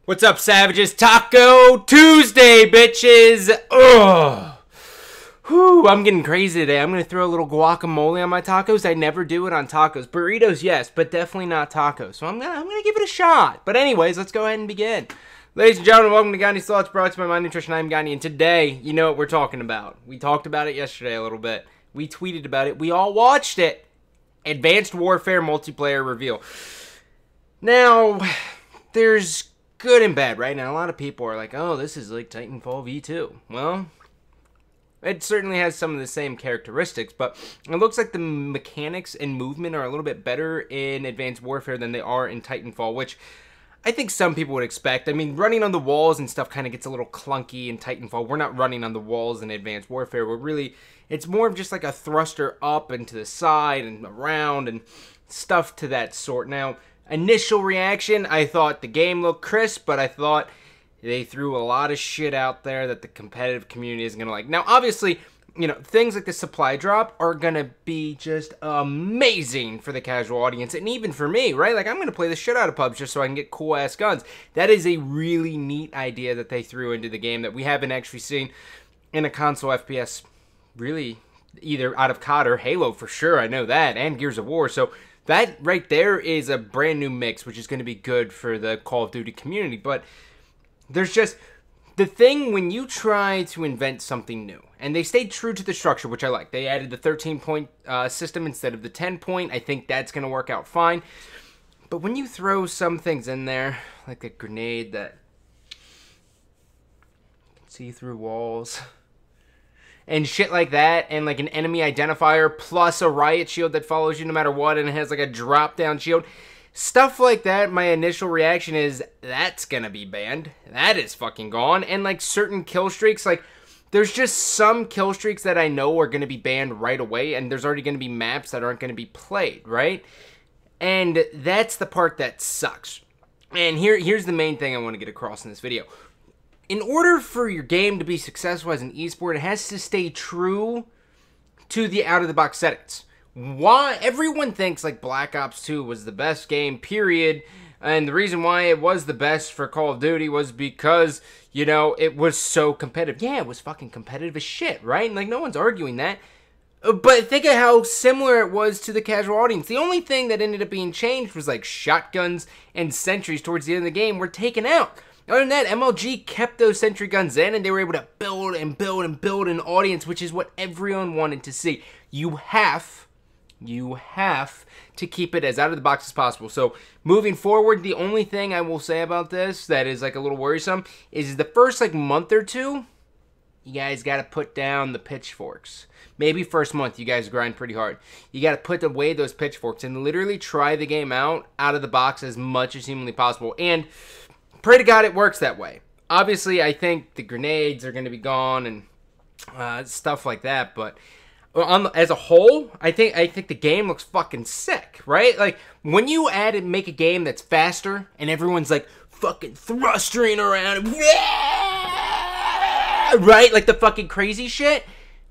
What's up, savages? Taco Tuesday, bitches! Ugh. Whew, I'm getting crazy today. I'm going to throw a little guacamole on my tacos. I never do it on tacos. Burritos, yes, but definitely not tacos. So I'm gonna give it a shot. But anyways, let's go ahead and begin. Ladies and gentlemen, welcome to Gandhi's Thoughts, brought to you by My Nutrition. I'm Gandhi, and today, you know what we're talking about. We talked about it yesterday a little bit. We tweeted about it. We all watched it. Advanced Warfare multiplayer reveal. Now, there's good and bad, right? Now, a lot of people are like, oh, this is like Titanfall V2. Well, it certainly has some of the same characteristics, but it looks like the mechanics and movement are a little bit better in Advanced Warfare than they are in Titanfall, which I think some people would expect. I mean, running on the walls and stuff kind of gets a little clunky in Titanfall. We're not running on the walls in Advanced Warfare. We're really, it's more of just like a thruster up and to the side and around and stuff to that sort. Now, initial reaction, I thought the game looked crisp, but I thought they threw a lot of shit out there that the competitive community isn't going to like. Now, obviously, you know, things like the supply drop are going to be just amazing for the casual audience, and even for me, right? Like, I'm going to play the shit out of PUBG just so I can get cool-ass guns. That is a really neat idea that they threw into the game that we haven't actually seen in a console FPS, really, either out of COD or Halo for sure, I know that, and Gears of War, so that right there is a brand new mix, which is going to be good for the Call of Duty community. But there's just the thing when you try to invent something new, and they stayed true to the structure, which I like. They added the 13-point system instead of the 10-point. I think that's going to work out fine. But when you throw some things in there, like a grenade that can see through walls and shit like that, and like an enemy identifier plus a riot shield that follows you no matter what, and it has like a drop down shield, stuff like that, my initial reaction is that's gonna be banned. That is fucking gone. And like certain kill streaks, like there's just some kill streaks that I know are gonna be banned right away, and there's already gonna be maps that aren't gonna be played, right? And that's the part that sucks. And here's the main thing I want to get across in this video. In order for your game to be successful as an esport, it has to stay true to the out-of-the-box settings. Why everyone thinks like Black Ops 2 was the best game, period, and the reason why it was the best for Call of Duty was because, you know, it was so competitive. Yeah, it was fucking competitive as shit, right? And like, no one's arguing that. But think of how similar it was to the casual audience. The only thing that ended up being changed was like shotguns and sentries towards the end of the game were taken out. Other than that, MLG kept those sentry guns in, and they were able to build and build and build an audience, which is what everyone wanted to see. You have to keep it as out of the box as possible. So moving forward, the only thing I will say about this that is like a little worrisome is the first like month or two, you guys got to put down the pitchforks. Maybe first month you guys grind pretty hard. You got to put away those pitchforks and literally try the game out of the box as much as humanly possible. And pray to God it works that way. Obviously, I think the grenades are going to be gone and stuff like that, but as a whole, I think the game looks fucking sick, right? Like, when you add and make a game that's faster, and everyone's like fucking thrusting around, right? Like the fucking crazy shit.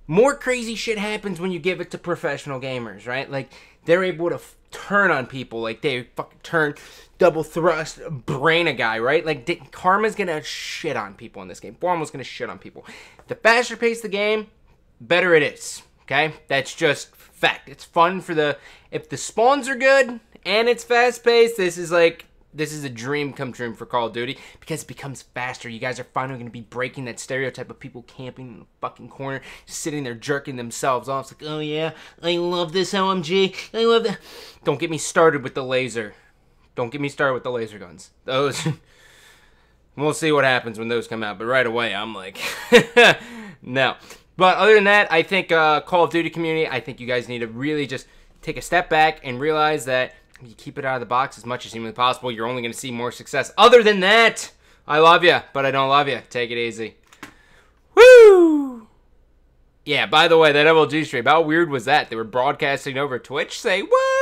More crazy shit happens when you give it to professional gamers, right? Like, they're able to turn on people, like they fucking turn, double thrust, brain a guy, right? Like, Karma's gonna shit on people in this game. Formal's gonna shit on people. The faster pace the game, better it is. Okay, that's just fact. It's fun for if the spawns are good and it's fast paced, this is a dream come true for Call of Duty because it becomes faster. You guys are finally going to be breaking that stereotype of people camping in the fucking corner, sitting there jerking themselves off. It's like, oh yeah, I love this OMG. I love that. Don't get me started with the laser. Don't get me started with the laser guns. Those, we'll see what happens when those come out. But right away, I'm like, no. But other than that, I think Call of Duty community, I think you guys need to really just take a step back and realize that you keep it out of the box as much as humanly possible, you're only going to see more success. Other than that, I love you, but I don't love you. Take it easy. Woo! Yeah, by the way, that MLG stream, how weird was that? They were broadcasting over Twitch? Say what?